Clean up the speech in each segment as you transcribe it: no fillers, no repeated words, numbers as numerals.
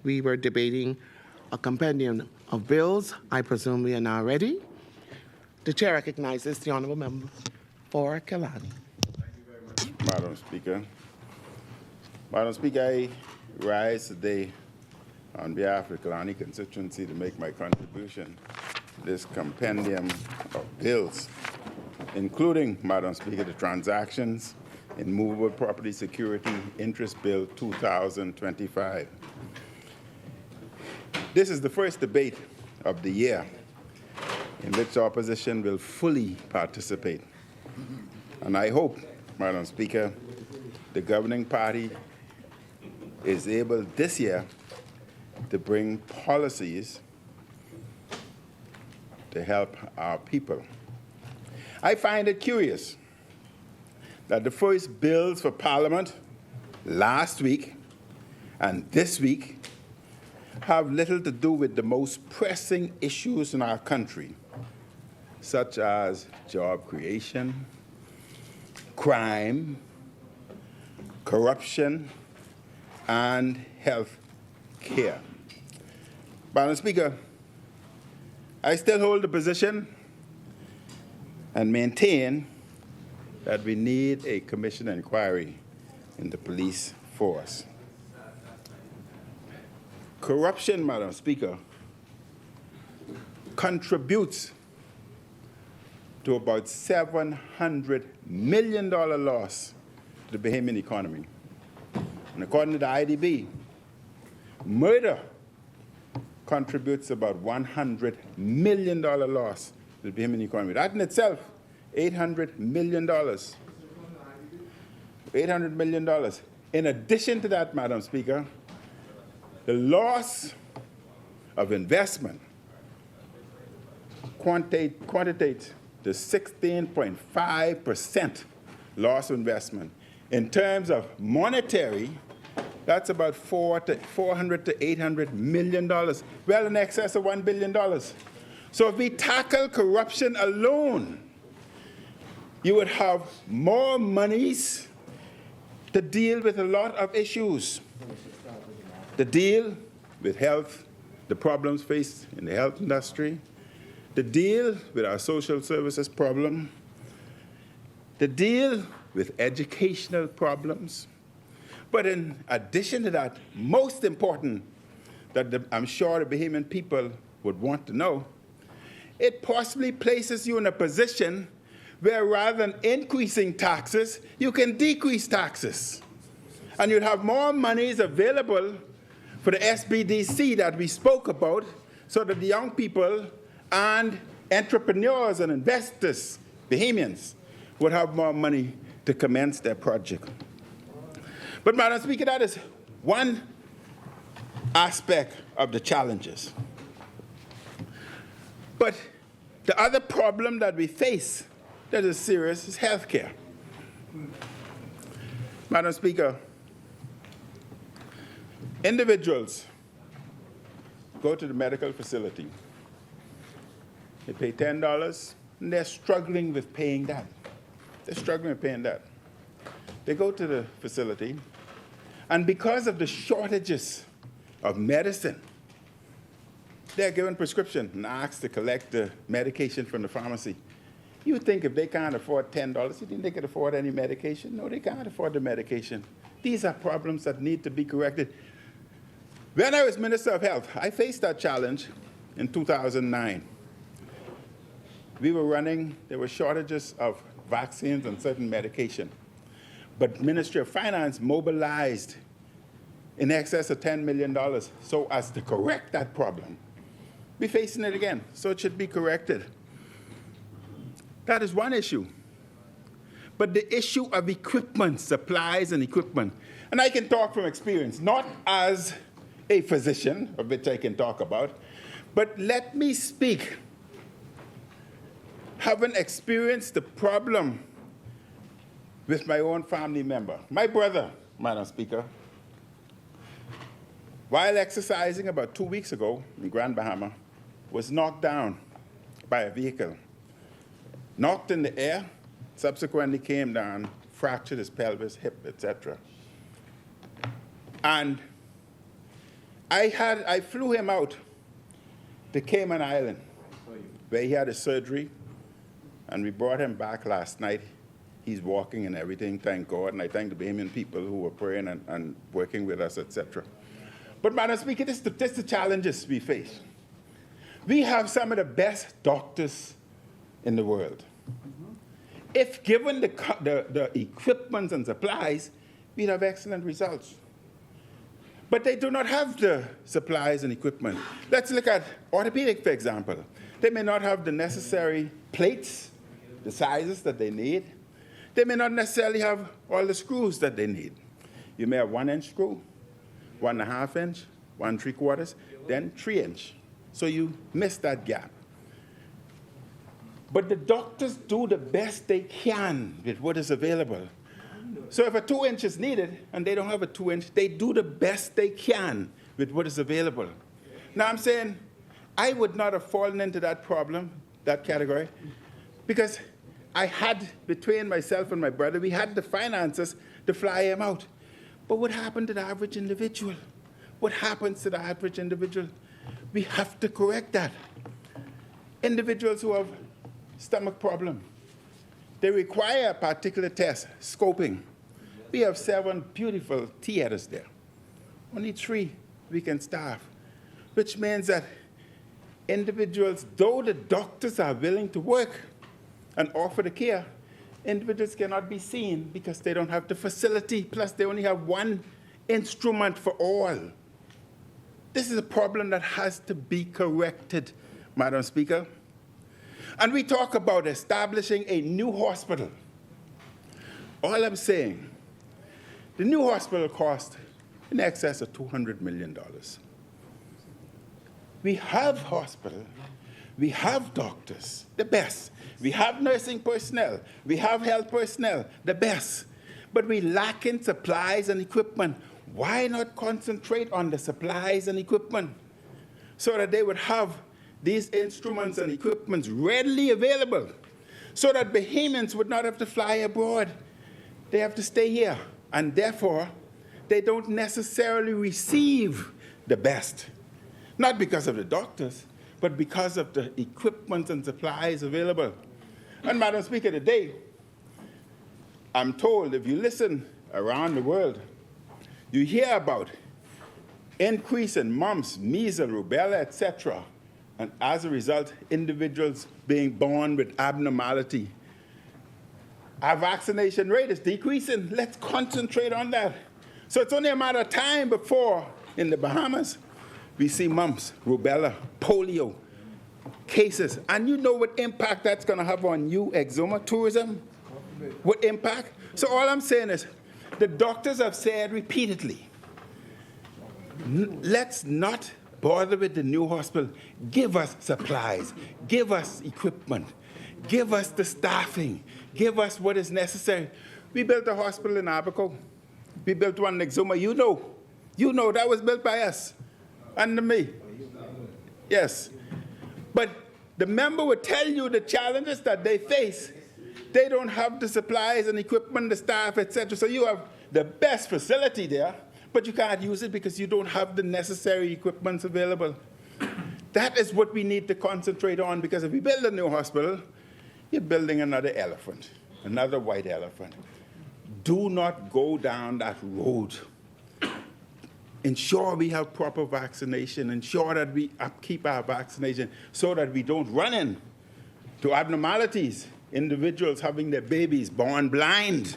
we were debating a compendium of bills. I presume we are now ready. The chair recognizes the honourable member for Killarney. Thank you very much, Madam Speaker. Madam Speaker, I rise today on behalf of the Killarney constituency to make my contribution to this compendium of bills, including, Madam Speaker, the Transactions in Movable Property Security Interest Bill 2025. This is the first debate of the year in which the opposition will fully participate. And I hope, Madam Speaker, the governing party is able this year to bring policies to help our people. I find it curious that the first bills for Parliament last week and this week have little to do with the most pressing issues in our country, such as job creation, crime, corruption, and health care. Madam Speaker, I still hold the position and maintain that we need a commission inquiry in the police force. Corruption, Madam Speaker, contributes to about $700 million loss to the Bahamian economy. And according to the IDB, murder contributes about $100 million loss to the Bahamian economy. That in itself, $800 million. $800 million. In addition to that, Madam Speaker, the loss of investment quantitates to 16.5% loss of investment. In terms of monetary, that's about $400 to $800 million, well in excess of $1 billion. So if we tackle corruption alone, you would have more monies to deal with a lot of issues. To deal with health, the problems faced in the health industry, to deal with our social services problem, to deal with educational problems. But in addition to that, most important that I'm sure the Bahamian people would want to know, it possibly places you in a position where rather than increasing taxes, you can decrease taxes. And you'd have more monies available for the SBDC that we spoke about so that the young people and entrepreneurs and investors, Bahamians, would have more money to commence their project. But Madam Speaker, that is one aspect of the challenges. But the other problem that we face that is serious is health care. Madam Speaker, individuals go to the medical facility. They pay $10, and they're struggling with paying that. They go to the facility, and because of the shortages of medicine, they're given prescription and asked to collect the medication from the pharmacy. You think if they can't afford $10, you think they could afford any medication? No, they can't afford the medication. These are problems that need to be corrected. When I was Minister of Health, I faced that challenge in 2009. There were shortages of vaccines and certain medication. But Ministry of Finance mobilized in excess of $10 million so as to correct that problem. We're facing it again, so it should be corrected. That is one issue. But the issue of equipment, supplies and equipment, and I can talk from experience, not as a physician, of which I can talk about, but let me speak, having experienced the problem with my own family member. My brother, Madam Speaker, while exercising about 2 weeks ago in Grand Bahama, was knocked down by a vehicle. Knocked in the air, subsequently came down, fractured his pelvis, hip, etc. And I flew him out to Cayman Island, where he had a surgery, and we brought him back last night. He's walking and everything, thank God, and I thank the Bahamian people who were praying and working with us, etc. But, Madam Speaker, this is the challenges we face. We have some of the best doctors in the world. If given the equipment and supplies, we'd have excellent results. But they do not have the supplies and equipment. Let's look at orthopedic, for example. They may not have the necessary plates, the sizes that they need. They may not necessarily have all the screws that they need. You may have 1-inch screw, 1.5 inch, 1 3/4, then 3-inch. So you miss that gap. But the doctors do the best they can with what is available. So if a 2-inch is needed and they don't have a 2-inch, they do the best they can with what is available. Now I'm saying I would not have fallen into that problem, that category, because I had, between myself and my brother, we had the finances to fly him out. But what happened to the average individual? What happens to the average individual? We have to correct that. Individuals who have stomach problem, they require a particular test, scoping. We have 7 beautiful theaters there. Only 3 we can staff, which means that individuals, though the doctors are willing to work and offer the care, individuals cannot be seen because they don't have the facility, plus they only have 1 instrument for all. This is a problem that has to be corrected, Madam Speaker. And we talk about establishing a new hospital. All I'm saying, the new hospital cost in excess of $200 million. We have hospital, we have doctors, the best. We have nursing personnel, we have health personnel, the best. But we lack in supplies and equipment. Why not concentrate on the supplies and equipment so that they would have these instruments and equipments readily available, so that Bahamians would not have to fly abroad. They have to stay here, and therefore, they don't necessarily receive the best, not because of the doctors, but because of the equipment and supplies available. And Madam Speaker, today, I'm told if you listen around the world, you hear about increase in mumps, measles, rubella, etc., and as a result, individuals being born with abnormality. Our vaccination rate is decreasing. Let's concentrate on that. So it's only a matter of time before, in the Bahamas, we see mumps, rubella, polio cases. And you know what impact that's going to have on you, eczema, tourism? What impact? So all I'm saying is, the doctors have said repeatedly, let's not bother with the new hospital. Give us supplies. Give us equipment. Give us the staffing. Give us what is necessary. We built a hospital in Abaco. We built one in Exuma. You know that was built by us. Under me. Yes. But the member would tell you the challenges that they face. They don't have the supplies and equipment, the staff, etc. So you have the best facility there, but you can't use it because you don't have the necessary equipment available. That is what we need to concentrate on, because if we build a new hospital, you're building another elephant, another white elephant. Do not go down that road. Ensure we have proper vaccination. Ensure that we upkeep our vaccination so that we don't run into abnormalities. Individuals having their babies born blind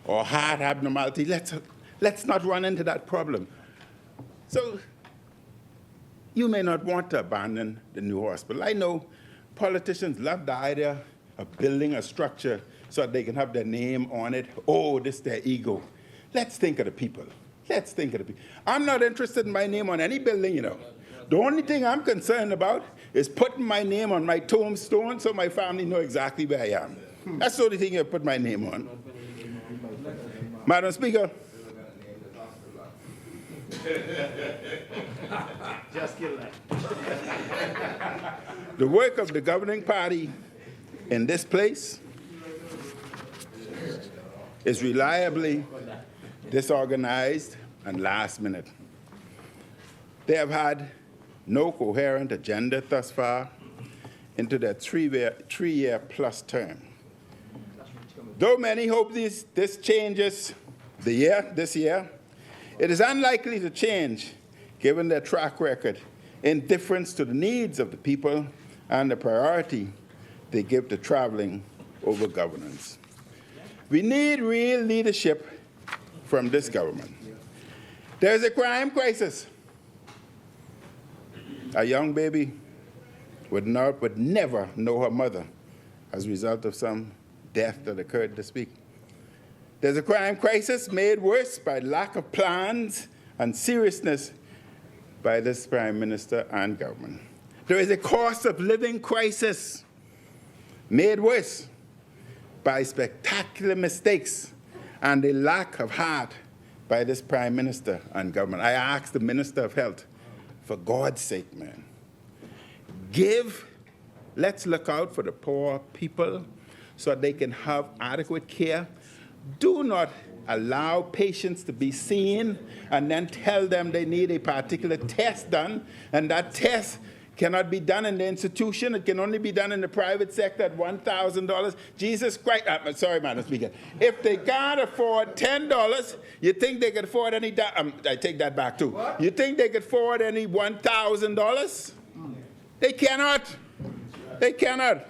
or heart abnormality. Let's not run into that problem. So you may not want to abandon the new hospital. I know politicians love the idea of building a structure so that they can have their name on it. Oh, this is their ego. Let's think of the people. Let's think of the people. I'm not interested in my name on any building, The only thing I'm concerned about is putting my name on my tombstone so my family know exactly where I am. That's the only thing I put my name on. Madam Speaker. Just kill that. The work of the governing party in this place is reliably disorganized and last minute. They have had no coherent agenda thus far into their three-year plus term. Though many hope this changes this year, it is unlikely to change given their track record, indifference to the needs of the people, and the priority they give to traveling over governance. We need real leadership from this government. There's a crime crisis. A young baby would never know her mother as a result of some death that occurred this week. There's a crime crisis made worse by lack of plans and seriousness by this Prime Minister and government. There is a cost of living crisis made worse by spectacular mistakes and a lack of heart by this Prime Minister and government. I ask the Minister of Health, for God's sake, man, let's look out for the poor people so they can have adequate care. Do not allow patients to be seen and then tell them they need a particular test done, and that test cannot be done in the institution. It can only be done in the private sector at $1,000. Jesus Christ, sorry, Madam Speaker. If they can't afford $10, you think they could afford any, I take that back too. What? You think they could afford any $1,000? They cannot. They cannot.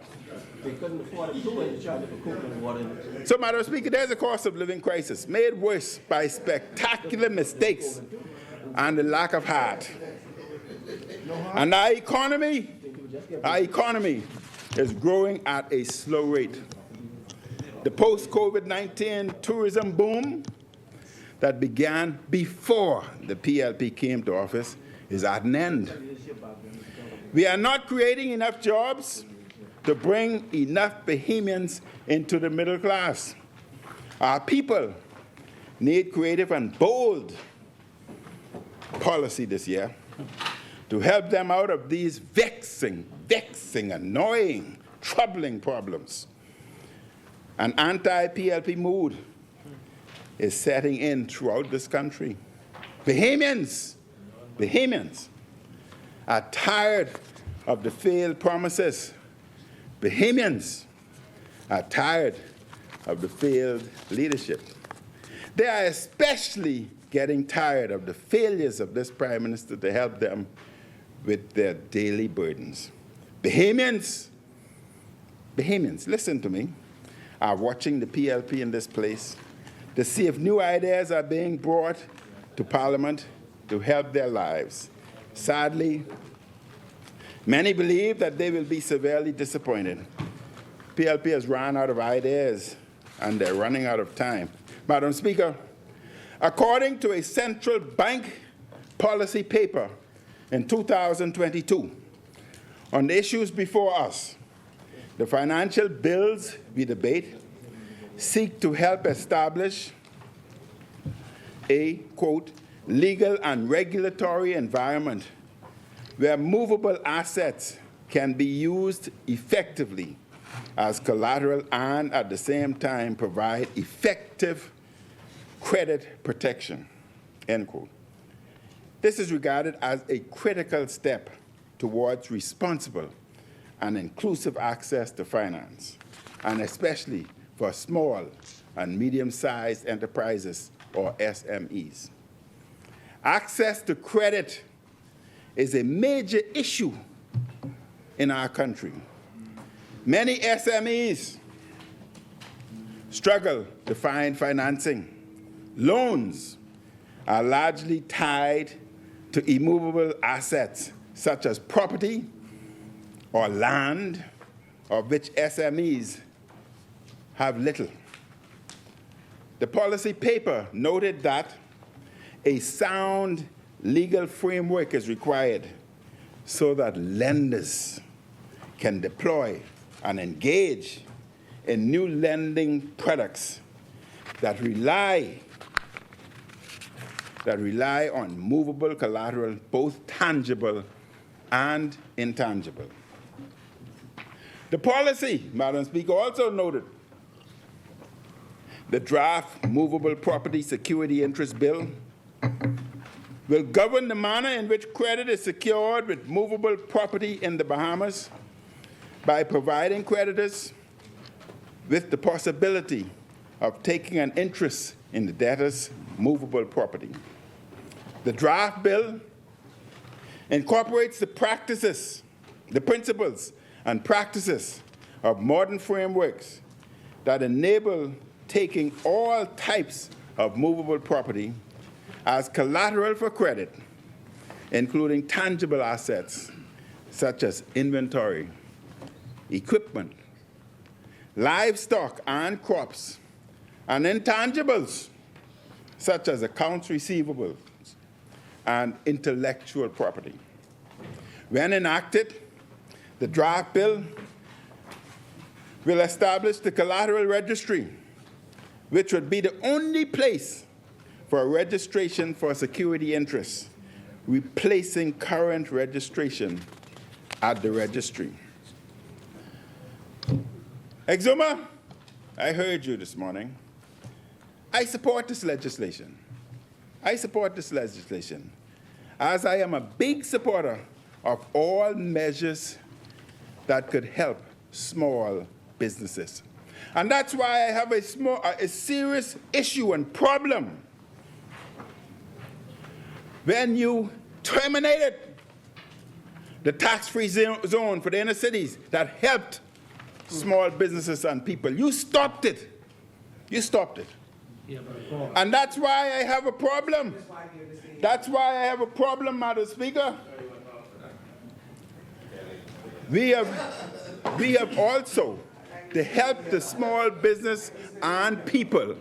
They couldn't afford it too when they tried to put cooking water. So, Madam Speaker, there's a cost of living crisis made worse by spectacular mistakes and the lack of heart. And our economy is growing at a slow rate. The post-COVID-19 tourism boom that began before the PLP came to office is at an end. We are not creating enough jobs to bring enough Bahamians into the middle class. Our people need creative and bold policy this year to help them out of these vexing, annoying, troubling problems. An anti-PLP mood is setting in throughout this country. Bahamians are tired of the failed promises. Bahamians are tired of the failed leadership. They are especially getting tired of the failures of this Prime Minister to help them with their daily burdens. Bahamians, listen to me, are watching the PLP in this place to see if new ideas are being brought to Parliament to help their lives. Sadly, many believe that they will be severely disappointed. PLP has run out of ideas, and they're running out of time. Madam Speaker, according to a central bank policy paper in 2022 on the issues before us, the financial bills we debate seek to help establish a, quote, legal and regulatory environment where movable assets can be used effectively as collateral and at the same time provide effective credit protection, end quote. This is regarded as a critical step towards responsible and inclusive access to finance, and especially for small and medium-sized enterprises, or SMEs. Access to credit is a major issue in our country. Many SMEs struggle to find financing. Loans are largely tied to immovable assets such as property or land, of which SMEs have little. The policy paper noted that a sound legal framework is required so that lenders can deploy and engage in new lending products that rely on movable collateral, both tangible and intangible. The policy, Madam Speaker, also noted the draft Movable Property Security Interest Bill will govern the manner in which credit is secured with movable property in the Bahamas by providing creditors with the possibility of taking an interest in the debtor's movable property. The draft bill incorporates the principles and practices of modern frameworks that enable taking all types of movable property as collateral for credit, including tangible assets such as inventory, equipment, livestock and crops, and intangibles such as accounts receivable and intellectual property. When enacted, the draft bill will establish the collateral registry, which would be the only place for a registration for security interests, replacing current registration at the registry. Exuma, I heard you this morning. I support this legislation. As I am a big supporter of all measures that could help small businesses. And that's why I have a serious issue and problem when you terminated the tax-free zone for the inner cities that helped small businesses and people. You stopped it. And that's why I have a problem. Madam Speaker. We have also, to help the small business and people,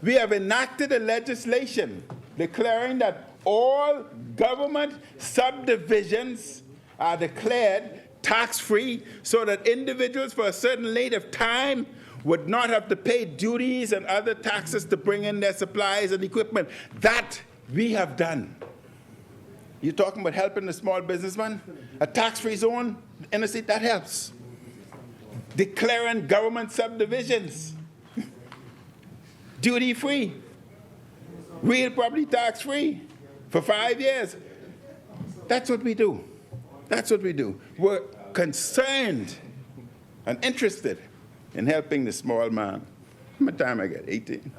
we have enacted a legislation declaring that all government subdivisions are declared tax-free so that individuals for a certain length of time would not have to pay duties and other taxes to bring in their supplies and equipment. That we have done. You're talking about helping the small businessman? A tax-free zone in the city, that helps. Declaring government subdivisions duty-free, real property tax-free for 5 years. That's what we do. We're concerned and interested in helping the small man. How much time I get? 18.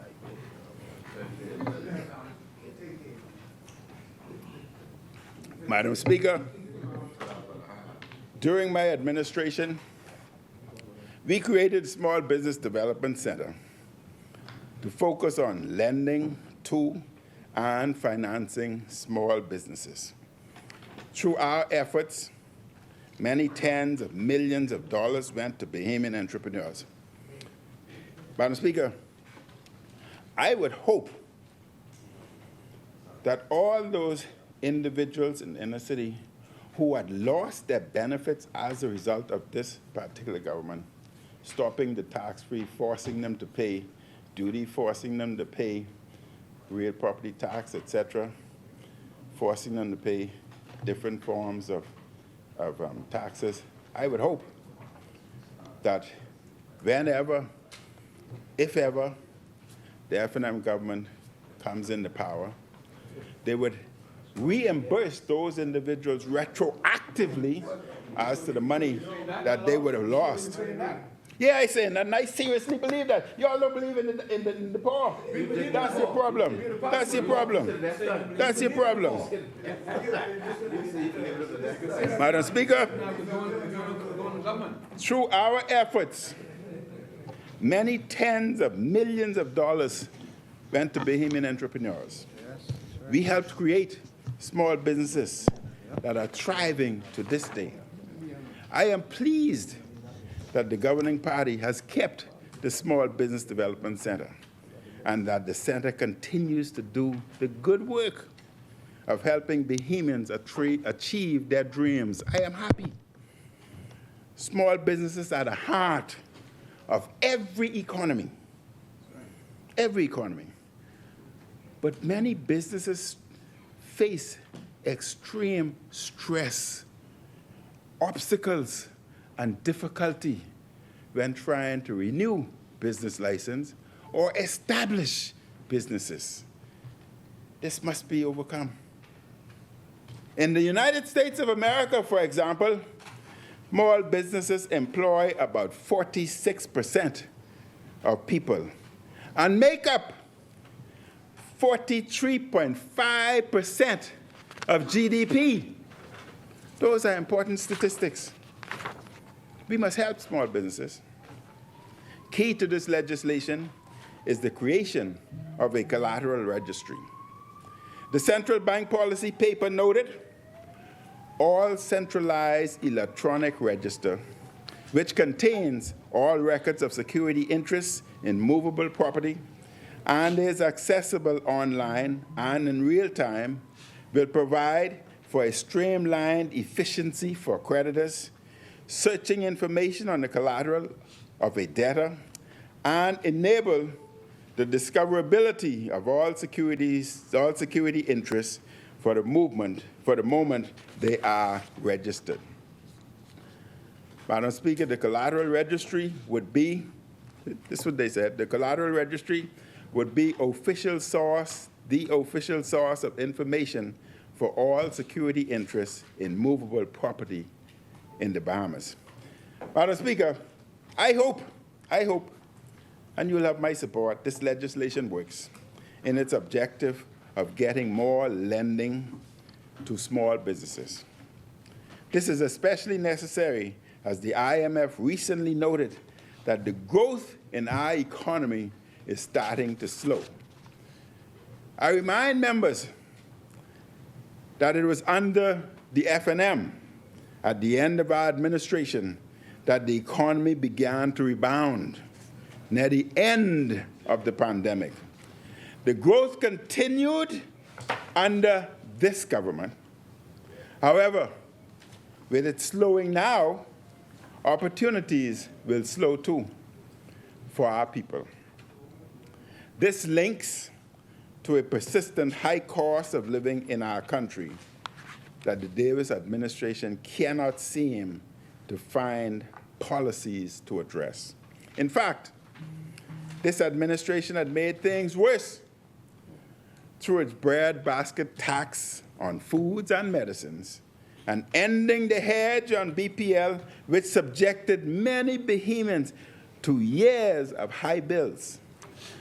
Madam Speaker, during my administration, we created a Small Business Development Center to focus on lending to and financing small businesses. Through our efforts, many tens of millions of dollars went to Bahamian entrepreneurs. Madam Speaker, I would hope that all those individuals in the inner city who had lost their benefits as a result of this particular government, stopping the tax-free, forcing them to pay duty, forcing them to pay real property tax, etc., forcing them to pay different forms of taxes. I would hope that whenever, if ever, the FNM government comes into power, they would reimburse those individuals retroactively as to the money that they would have lost. Yeah, I say, and I seriously believe that. You all don't believe in the poor. That's your problem. Madam Speaker, through our efforts, many tens of millions of dollars went to Bahamian entrepreneurs. We helped create small businesses that are thriving to this day. I am pleased that the governing party has kept the Small Business Development Center and that the center continues to do the good work of helping Bahamians achieve their dreams. I am happy. Small businesses are the heart of every economy. But many businesses face extreme stress, obstacles, and difficulty when trying to renew business license or establish businesses. This must be overcome. In the United States of America, for example, small businesses employ about 46% of people and make up 43.5% of GDP. Those are important statistics. We must help small businesses. Key to this legislation is the creation of a collateral registry. The central bank policy paper noted all centralized electronic register, which contains all records of security interests in movable property and is accessible online and in real time, will provide for a streamlined efficiency for creditors, searching information on the collateral of a debtor, and enable the discoverability of all security interests for the moment they are registered. Madam Speaker, the collateral registry would be, this is what they said, the collateral registry would be the official source of information for all security interests in movable property in the Bahamas. Madam Speaker, I hope, and you'll have my support, this legislation works in its objective of getting more lending to small businesses. This is especially necessary as the IMF recently noted that the growth in our economy is starting to slow. I remind members that it was under the FNM at the end of our administration that the economy began to rebound near the end of the pandemic. The growth continued under this government. However, with it slowing now, opportunities will slow too for our people. This links to a persistent high cost of living in our country that the Davis administration cannot seem to find policies to address. In fact, this administration had made things worse through its breadbasket tax on foods and medicines and ending the hedge on BPL, which subjected many Bahamians to years of high bills.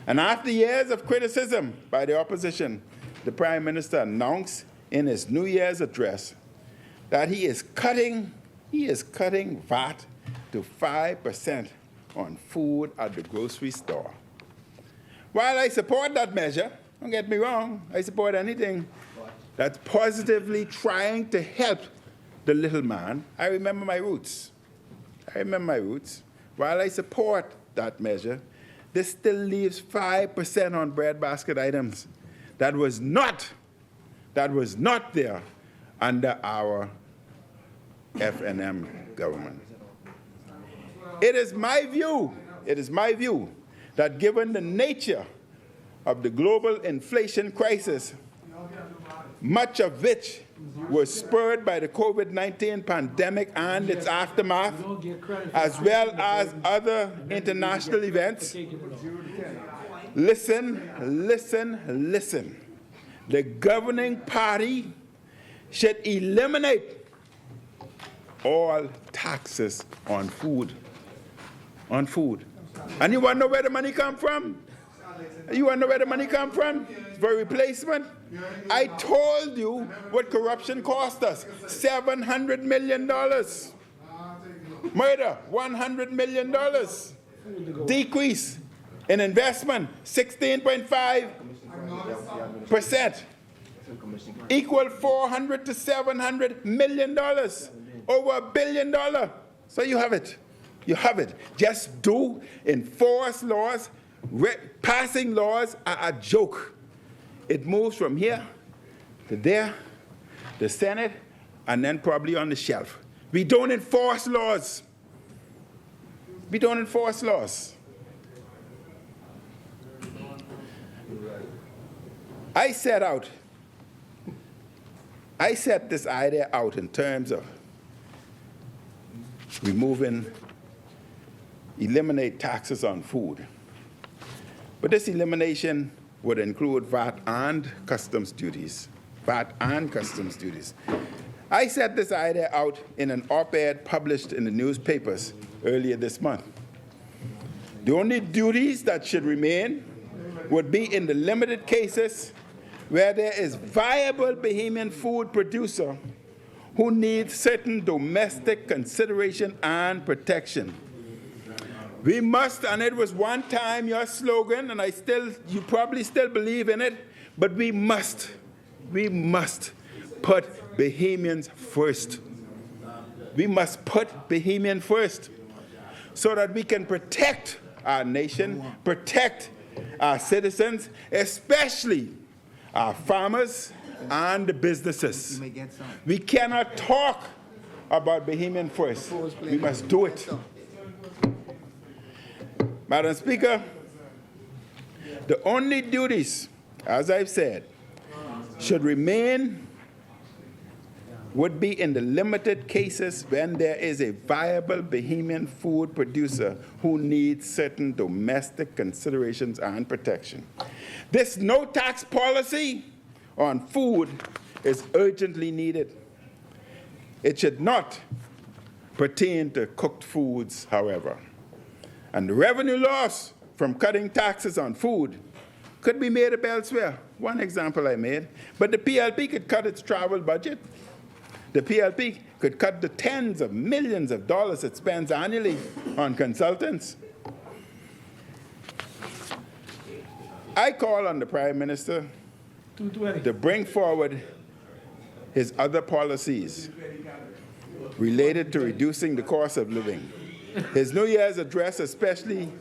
And after years of criticism by the opposition, the Prime Minister announced in his New Year's address that he is cutting VAT to 5% on food at the grocery store. While I support that measure, don't get me wrong, I support anything that's positively trying to help the little man. I remember my roots. While I support that measure, this still leaves 5% on breadbasket items that was not there under our FNM government. It is my view that given the nature of the global inflation crisis, much of which was spurred by the COVID-19 pandemic and its aftermath, as well as other international events. Listen. The governing party should eliminate all taxes on food. And you want to know where the money come from? For replacement? I told you what corruption cost us. $700 million. Murder, $100 million. Decrease in investment, 16.5%. Equal $400 to $700 million. Over $1 billion. So you have it. Just enforce laws. Passing laws are a joke. It moves from here to there, the Senate, and then probably on the shelf. We don't enforce laws. I set this idea out in terms of eliminate taxes on food. But this elimination would include VAT and customs duties. VAT and customs duties. I set this idea out in an op-ed published in the newspapers earlier this month. The only duties that should remain would be in the limited cases where there is viable Bahamian food producer who needs certain domestic consideration and protection. We must, and it was one time your slogan, and you probably still believe in it, but we must put Bahamians first. We must put Bahamian first so that we can protect our nation, protect our citizens, especially our farmers and the businesses. We cannot talk about Bahamian first. We must do it. Madam Speaker, the only duties, as I've said, should remain would be in the limited cases when there is a viable Bahamian food producer who needs certain domestic considerations and protection. This no tax policy on food is urgently needed. It should not pertain to cooked foods, however. And the revenue loss from cutting taxes on food could be made up elsewhere. One example I made, but the PLP could cut its travel budget. The PLP could cut the tens of millions of dollars it spends annually on consultants. I call on the Prime Minister to bring forward his other policies related to reducing the cost of living. His New Year's address especially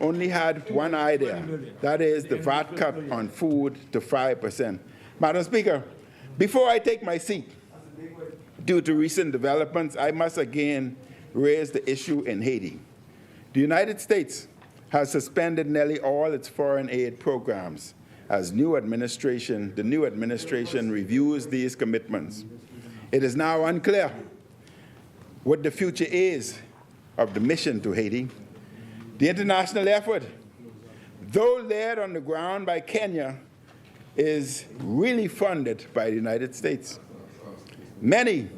only had one idea, that is the VAT cut on food to 5%. Madam Speaker, before I take my seat, due to recent developments, I must again raise the issue in Haiti. The United States has suspended nearly all its foreign aid programs as the new administration reviews these commitments. It is now unclear what the future is of the mission to Haiti. The international effort, though led on the ground by Kenya, is really funded by the United States. Many,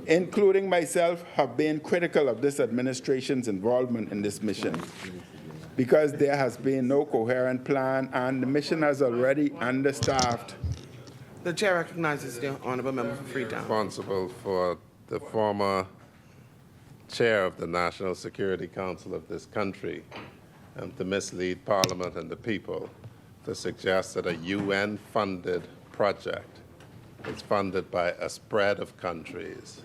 including myself, have been critical of this administration's involvement in this mission because there has been no coherent plan and the mission has already understaffed. The chair recognizes the honorable member for Freetown. Responsible for the former chair of the National Security Council of this country and to mislead Parliament and the people to suggest that a UN-funded project is funded by a spread of countries,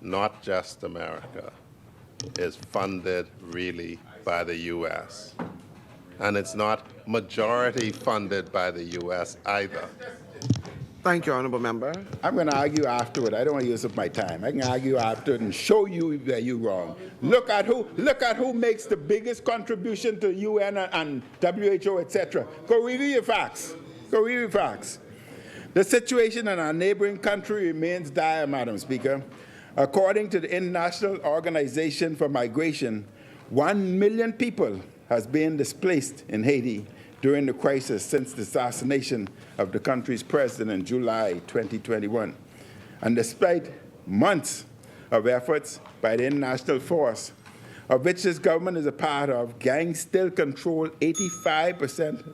not just America, is funded really by the U.S. And it's not majority funded by the U.S. either. Thank you, honorable member. I'm going to argue afterward. I don't want to use up my time. I can argue afterward and show you that you're wrong. Look at who makes the biggest contribution to UN and WHO, etc. Go review your facts. Go review your facts. The situation in our neighboring country remains dire, Madam Speaker. According to the International Organization for Migration, 1 million people has been displaced in Haiti during the crisis since the assassination of the country's president in July 2021. And despite months of efforts by the international force, of which this government is a part of, gangs still control 85%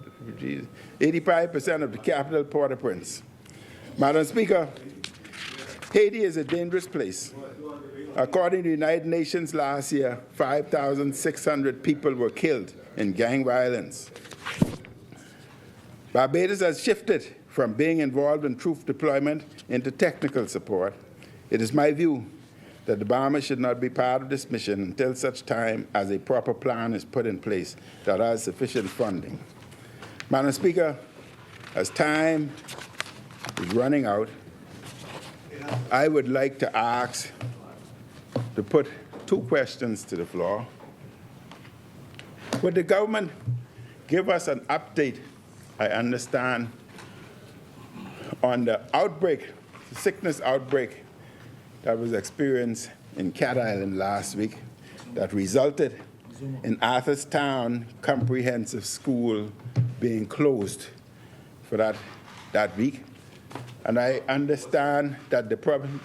of the capital, Port-au-Prince. Madam Speaker, Haiti is a dangerous place. According to the United Nations last year, 5,600 people were killed in gang violence. Barbados has shifted from being involved in troop deployment into technical support. It is my view that the Bahamas should not be part of this mission until such time as a proper plan is put in place that has sufficient funding. Madam Speaker, as time is running out, I would like to ask to put two questions to the floor. Would the government give us an update, I understand, on the outbreak, the sickness outbreak that was experienced in Cat Island last week that resulted in Arthurstown Comprehensive School being closed for that week? And I understand that the problem,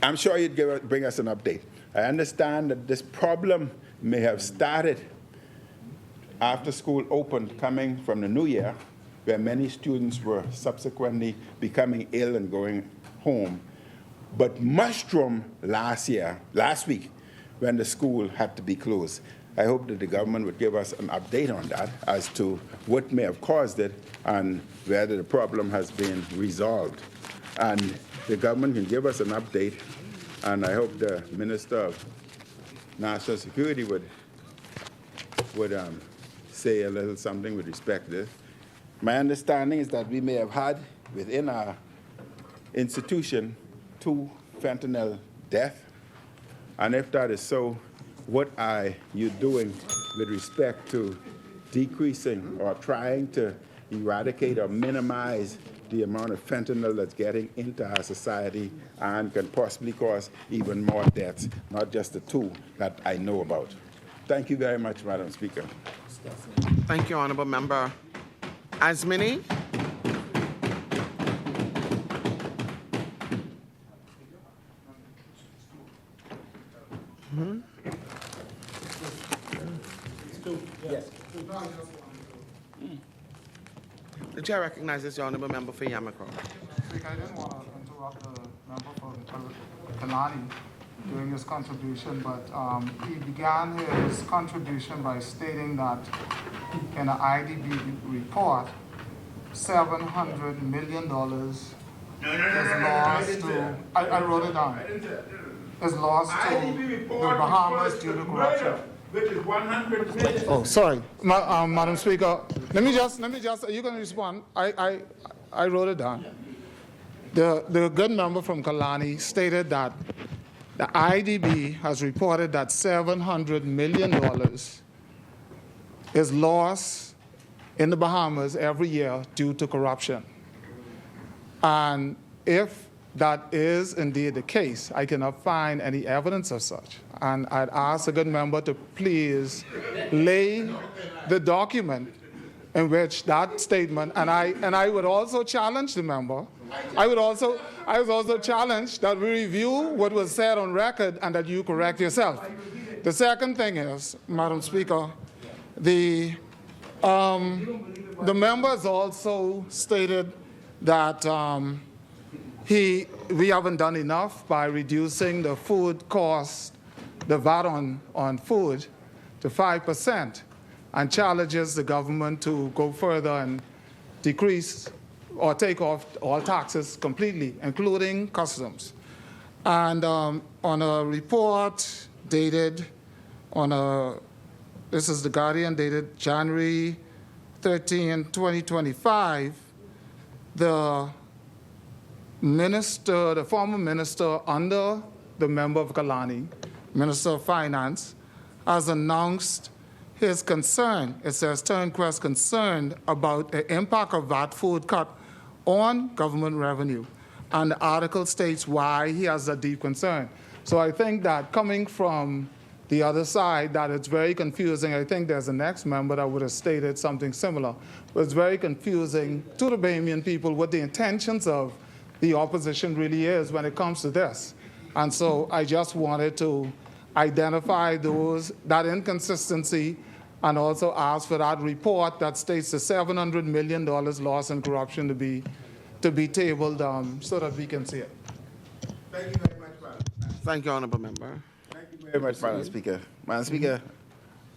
I'm sure you'd bring us an update. I understand that this problem may have started after school opened coming from the new year, where many students were subsequently becoming ill and going home, but mushroomed last week, when the school had to be closed. I hope that the government would give us an update on that as to what may have caused it and whether the problem has been resolved. And the government can give us an update, and I hope the Minister of National Security would say a little something with respect to this. My understanding is that we may have had within our institution 2 fentanyl deaths, and if that is so, what are you doing with respect to decreasing or trying to eradicate or minimize the amount of fentanyl that's getting into our society and can possibly cause even more deaths, not just the 2 that I know about? Thank you very much, Madam Speaker. Thank you, Honourable Member. As Minnis? The chair recognizes the Honourable Member for Yamakro. Speaker, I didn't want to interrupt the member from Kalani during his contribution, but he began his contribution by stating that in an IDB report, $700 million is lost to, I wrote it down, is lost to the Bahamas due to corruption. Which is 100 million. Oh, sorry, Madam Speaker. Let me just. Are you going to respond? I wrote it down. The good member from Kalani stated that the IDB has reported that $700 million is lost in the Bahamas every year due to corruption. And if that is indeed the case, I cannot find any evidence of such. And I'd ask the good member to please lay the document in which that statement, and I would also challenge the member. I was also challenged that we review what was said on record and that you correct yourself. The second thing is, Madam Speaker, the members also stated that we haven't done enough by reducing the food cost, the VAT on food, to 5%, and challenges the government to go further and decrease or take off all taxes completely, including customs. And on a report dated this is the Guardian, dated January 13, 2025, the former minister under the member of Kalani, Minister of Finance, has announced his concern. It says, Turnquest concerned about the impact of that food cut on government revenue. And the article states why he has a deep concern. So I think that coming from the other side, that it's very confusing. I think there's a next member that would have stated something similar. But it's very confusing to the Bahamian people what the intentions of the opposition really is when it comes to this. And so I just wanted to identify that inconsistency and also ask for that report that states the $700 million loss in corruption to be tabled so that we can see it. Thank you very much, Madam. Thank you, Honourable Member. Thank you very much, Madam Speaker. Madam Speaker,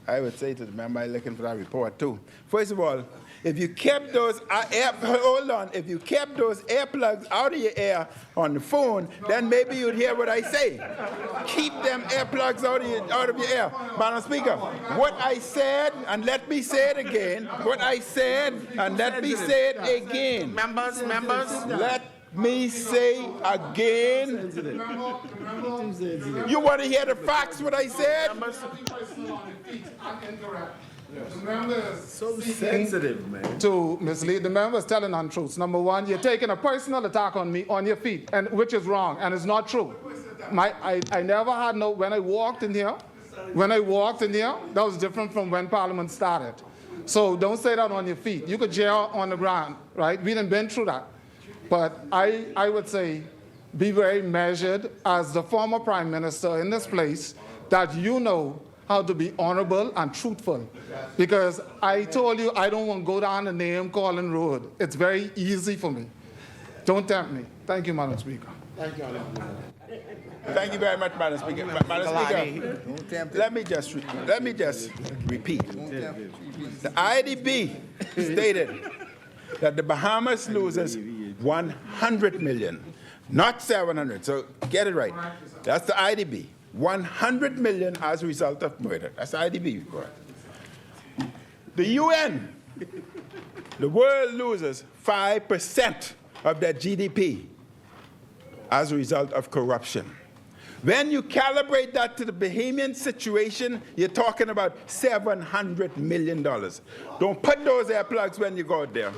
I would say to the member I'm looking for that report too. First of all, if you kept those if you kept those earplugs out of your ear on the phone, then maybe you'd hear what I say. Keep them earplugs out of your ear. Madam Speaker, what I said, and let me say it again, what I said, and let me say it again. Members. Let me say again. You want to hear the facts, what I said? The member is So sensitive, man. to mislead. The member is telling untruths. Number one, you're taking a personal attack on me, on your feet, and which is wrong, and it's not true. I never had when I walked in here, that was different from when Parliament started. So don't say that on your feet. You could jail on the ground, right? We done been through that. But I would say be very measured as the former prime minister in this place, that you know how to be honorable and truthful. Because I told you I don't want to go down the name-calling road. It's very easy for me. Don't tempt me. Thank you, Madam Speaker. Thank you, Honorable Member. Thank you very much, Madam Speaker. Madam Speaker, let me just repeat. The IDB stated that the Bahamas loses 100 million, not 700. So get it right. That's the IDB. 100 million as a result of murder. That's the IDB report. The UN, the world loses 5% of their GDP as a result of corruption. When you calibrate that to the Bahamian situation, you're talking about $700 million. Don't put those earplugs when you go out there.